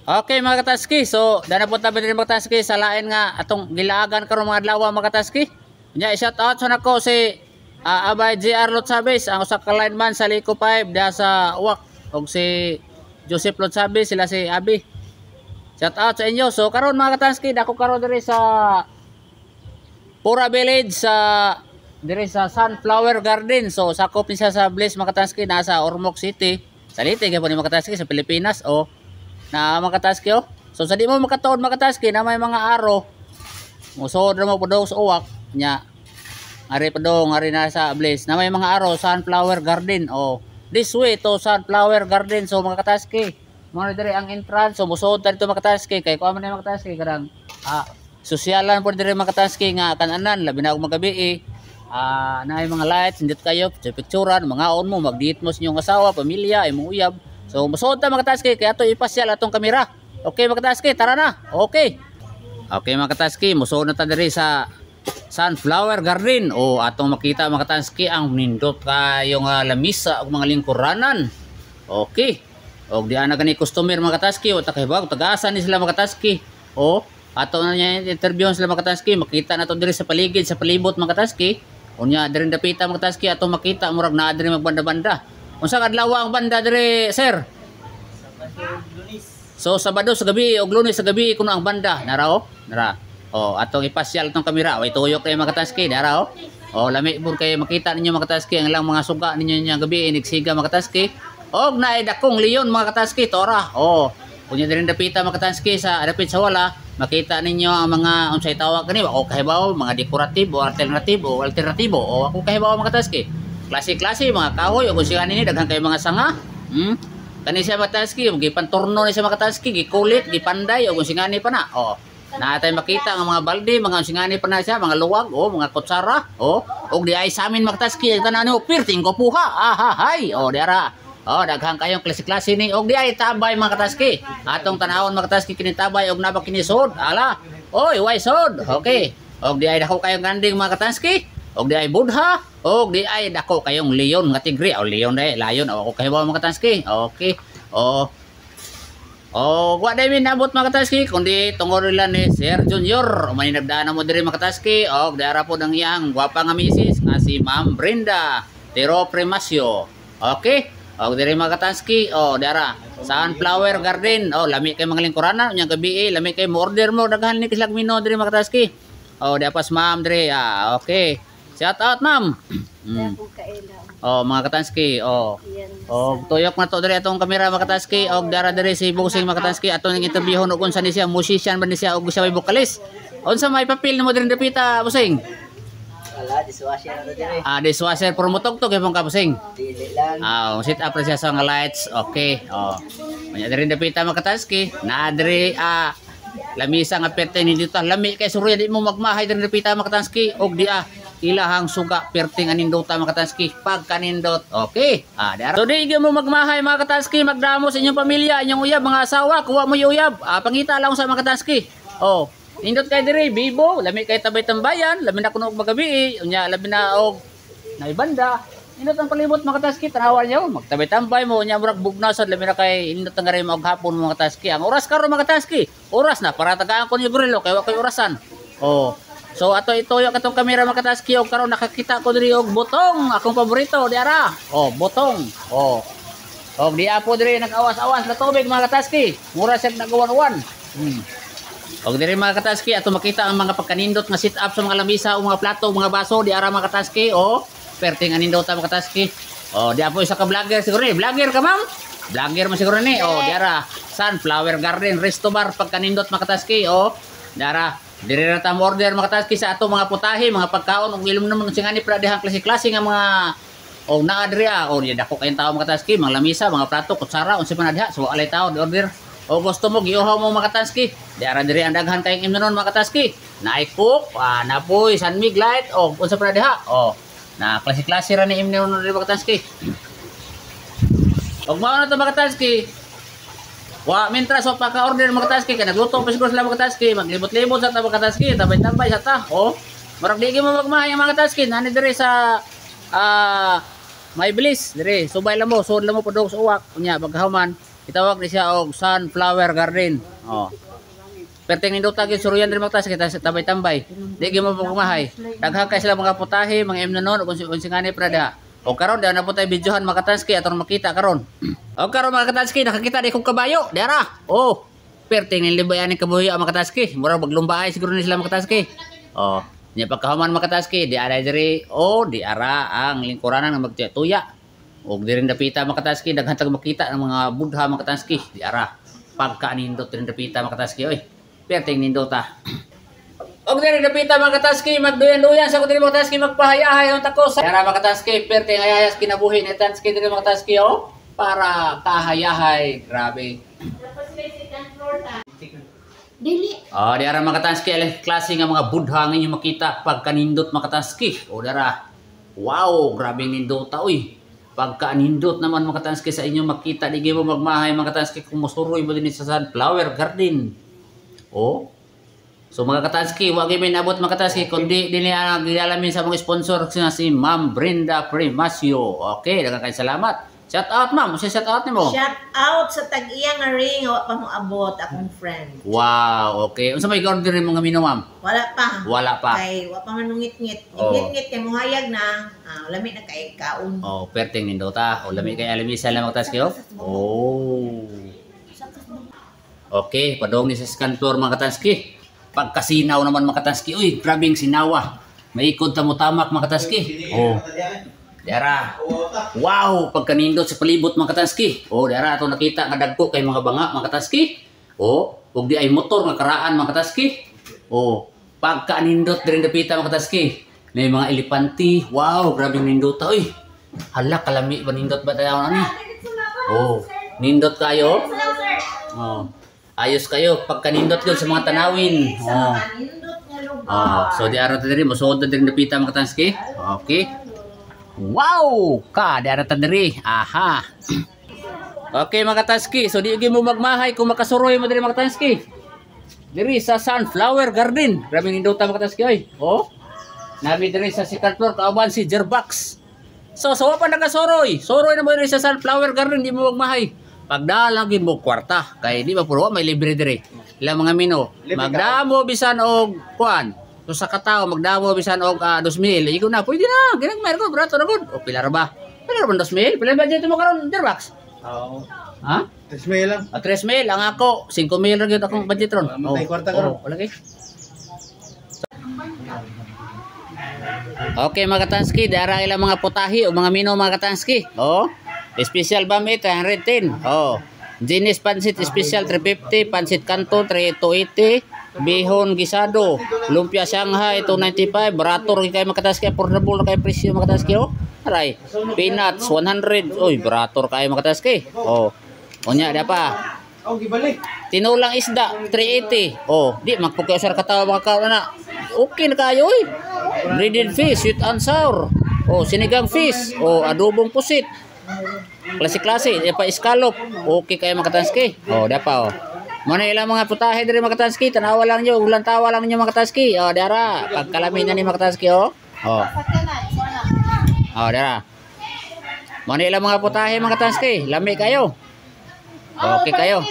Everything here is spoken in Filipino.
Okay mga kataski, so dana po tabi din mga kataski sa lain nga atong gilaagan karon mga adlaw mga kataski. Nya shout out sa nako si Abay JR Lotsabes ang usa ka lineman sa Lico 5 diha sa Uwak og si Joseph Lotsabes sila si Abi. Shout out sa inyo. So karon mga kataski dako karon diri sa Pura Village sa diri sa Sunflower Garden. So sakop ni siya sa Bliss mga kataski nasa Ormoc City. Salite gyud po ni mga kataski sa Pilipinas o na mga kataski oh. So sa di mo makatuod mga kataski na may mga aro musod ra mo podong sa Uwak nya ari podong ari na sa Bliss na may mga aro Sunflower Garden oh. This way to Sunflower Garden. So mga kataski mo diri ang entrance. So musod ta dito mga kataski kay kuan man mga kataski kadang sosyalan po diri mga kataski nga kananan labi na og magabi naay mga lights indit kayo picturean mga on mo magdiit mo sa inyong asawa pamilya imong uyab. So musod ta mga kataski kaya ato ipasyal atong kamera. Okay mga kataski tara na. Okay mga kataski musod na ta diri sa Sunflower Garden o atong makita mga kataski ang nindot kayong lamisa ug mga lingkuranan. Okay og diana gani customer mga kataski o takahibag tagaasa ni sila mga kataski o ato na niya interview sila mga kataski makita nato diri sa paligid sa palibot mga kataski unya diri dapita mga kataski ato makita murag naa diri magbanda-banda. Unsa kadlaw ang banda diri sir? Sabado Lunes. So Sabado sa gabi og Lunes sa gabi kuno ang banda nara o nara o atong ipasyal tong kamera o ituyok kay mga kataski nara o lami pud kay makita ninyo mga kataski ang lang mga suga ninyo nya gabi inigsiga mga kataski og naay dakong leon mga kataski tora o unya diri dapita mga kataski sa dapit sa wala makita ninyo ang mga unsay tawag kani o kahibaw mga dekoratibo alternatibo o ako kahibaw mga kataski klase-klase mga kahoy o kung siya nini daghan kay mga sanga kani siya mga kataski gipanturno ni siya mga kataski gikulit gipanday o kung singani pa na o natay makita ang mga balde mga singani pa na siya mga luwag o mga kutsara o di ay sa amin mga kataski ang tanan niyo pirting ko puha hay o diara oh daghang kayong klase-klase ni og di ay tabay mga kataski atong tanawon mga kataski kini tabay og naba kini sod ala oy way sod okay og di ay dako kayong ganding mga kataski og di ay budha og di ay dako kayong leon nga tigre o leon dai lion o ako kahibaw mga kataski okay wa dai min nabot mga kataski kundi tungod nila ni Sir Junior may nagdaan mo diri mga kataski og diara po ang iyang gwapa nga misis nga si Ma'am Brenda Tero Primasio okay og diri mga kataski diara Sunflower Garden lami kay mga lingkuranan unya gabi lami kay mo order mo daghan ni kislag mino diri mga kataski diapas ma'am diri okay shout out ma'am mga kataski tuyok na to diri atong kamera mga kataski og dara diri si Busing mga kataski atong interviewon og unsa ni siya musician ba ni siya og siya may vokalist unsa may papel nimo diri dapita Busing? Wala, dishwasher na diri. Dishwasher pero motog-tog kay pong kabusing. Dili lang. Sit up siya sa nga lights. Okay. Manya diri dapita mga kataski. Na diri lamisa nga perting dito lami kay surya di mo magmahay diri dapita mga kataski og di ilahang suga perting anindota mga kataski pag kanindot. Okay. So di mo magmahay mga kataski magdamo sa inyong pamilya, inyong uyab, mga asawa, kuha mo yung uyab. Pangita lang sa mga kataski. Indot kay diri bibo lami kay tabay tambayan lami na kuno og magabi unya labi na og naibanda indot ang palibot mga kataski tanawan niyo magtabay tambay mo unya murag bugnasan lami na kay indot ang gari og hapon mga kataski ang oras karon mga kataski oras na para tagaan ko ni gorilo kay wa koy orasan so ato ituyo katong kamera mga kataski og karon nakakita ko diri og botong akong paborito diara botong og di apo diri nag-awas-awas na tubig mga kataski mura siya nagawan-wan og diri mga kataski ato makita ang mga pagkanindot nga sit up sa mga lamisa o mga plato mga baso di ara mga kataski perting anindot mga kataski di apo isa ka vlogger siguro ni vlogger ka ma'am vlogger mo siguro ni di ara Sunflower Garden Resto Bar pagkanindot mga kataski di ara diri ra ta order mga kataski sa ato mga putahe mga pagkaon ug ilum naman singani para dihang klase-klase nga mga naa diri di dako kayong tao mga kataski mga lamisa mga plato kutsara unsa man diha so alay tao di order o gusto mo giuhaw mo mga kataski di ara diri ang daghan kayong imnonon mga kataski naay cook napoy sanmig light unsa pa na diha na klase-klase ra ni imnonon diri mga kataski og mao na to mga kataski mintras pagka-order mga kataski kay nagluto pa siguro sila mga kataski maglibot-libot sa mga kataski tambay-tambay sa ta marag di mo magmahay ang mga kataski nani diri sa may Bliss diri subay lang mo sud lang mo padung sa Uwak unya pagkahuman Itawag ni siya og sunflower garden. Oh. Perting nindot tagi suruyan diri magtas kita sa tambay-tambay. Di gyud mo pagmahay. Daghang kay sila mga putahe, mga imnonon ug unsingani prada. O karon daw na po tayo videohan mga katanski aton makita karon. O karon mga katanski nakakita di kong kabayo. Dara. Oh. Perting nilibayan ni kabayo mga katanski. Mura maglumbaay siguro ni sila mga katanski. Oh. Nya pagkahuman mga katanski di ara diri di ara ang lingkuranan nga magtuya. Og diri dapita mga katanski daghan tag makita ng mga budha mga katanski di ara. Pagka nindot diri dapita mga katanski oy. Perting nindota. Og diri dapita mga katanski magduyan-duyan sa diri mga katanski magpahayahay ang takos. Dara mga katanski perting hayayas kinabuhi ni katanski diri mga katanski para kahayahay. Grabe. Dili. Di ara mga katanski klase nga mga budha nga inyo makita pagka nindot mga katanski. O dara. Wow, grabe nindota oy. Pagka nindot naman mga katanski sa inyo makita di gyud mo magmahay mga katanski kung mosuroy mo din sa sunflower garden. Oh. So mga katanski, wag gyud may naabot mga katanski kundi dili gilalamin sa mga sponsor sina si Ma'am Brenda Primasio. Okay, daghang kay salamat. Shout out ma'am, shout out nimo. Shout out sa tag-iya nga ring wa pa mo abot akong friend. Wow, okay. Unsa may order mga mino ma'am? Wala pa. Wala pa. Kay wa pa man ngit-ngit. Oh. Ngit-ngit kay muhayag na. Lami na kay kaon. Oh, perting nindota. O lami kay alamisan lang mga katanski oh. Okay, padong ni sa second floor mga katanski. Pagkasinaw naman mga katanski. Uy, grabing sinawa. Maikot tamak mga katanski. Oh. Dara. Wow, pagkanindot sa palibot mga katanski. Oh, dara ato nakita nga dagko kay mga banga mga katanski. Oh, ug di ay motor nga karaan mga katanski. Oh, pagkanindot diri dapita mga katanski. May mga elepanti. Wow, grabing nindot oy. Hala kalami ba nindot ba tayo ani? Oh, nindot kayo. Oh. Ayos kayo pagkanindot gyud sa mga tanawin. So di araw ta diri mosuod ta diri dapita mga katanski. Okay. Wow! Di ara ta diri. Aha. Okay mga katanski, so di gyud mo magmahay kung makasuroy mo diri mga katanski. Diri sa sunflower garden. Grabe nindot ta mga katanski oy. Oh. Nabi diri sa second floor kauban si Jerbox. So wa pa nakasuroy. Suroy na mo diri sa sunflower garden di mo magmahay. Pagdalagin mo kwarta kay di ba puro may libre dire. Ila mga mino, magdamo bisan og kuan. So sa katao magdamo bisan og 2,000. Igo na pwede na. Ginagmay ko brato na gud. O pila ra ba? Pila ra ba 2,000? Pila budget mo karon Jerbox? Oo. Ha? 3,000 lang. 3,000 ang ako 5,000 ra gyud akong budget ron. May kwarta karon. Wala kay. Okay mga katanski, dara ilang mga putahi o mga mino mga katanski. Oh. Special bamit 110. Oh. Jenis pansit special 350, pansit kanto 280, bihon gisado, lumpia Shanghai 295, barato rin kayo mga katanski, affordable na kayo presyo mga katanski. Oh. Aray. Peanuts 100. Oy, barato kayo mga katanski. Oh. Unya da pa. Oh, gibalik. Tinulang isda 380. Oh, di magpukyosar katawa mga kaon na. Okay na kayo oy. Breaded fish, sweet and sour. Oh, sinigang fish. Oh, adobong pusit. Klase-klase, pa escallop. Okay kayo mga katanski. Oh, dapa oh. Muna ilang mga putahe diri mga katanski, tanawa lang nyo, ulang tawa lang nyo mga katanski. Oh, dara, pagkalamin na ni mga katanski oh. Oh. Oh, dara. Muna ilang mga putahe mga katanski, lami kayo. Okay kayo.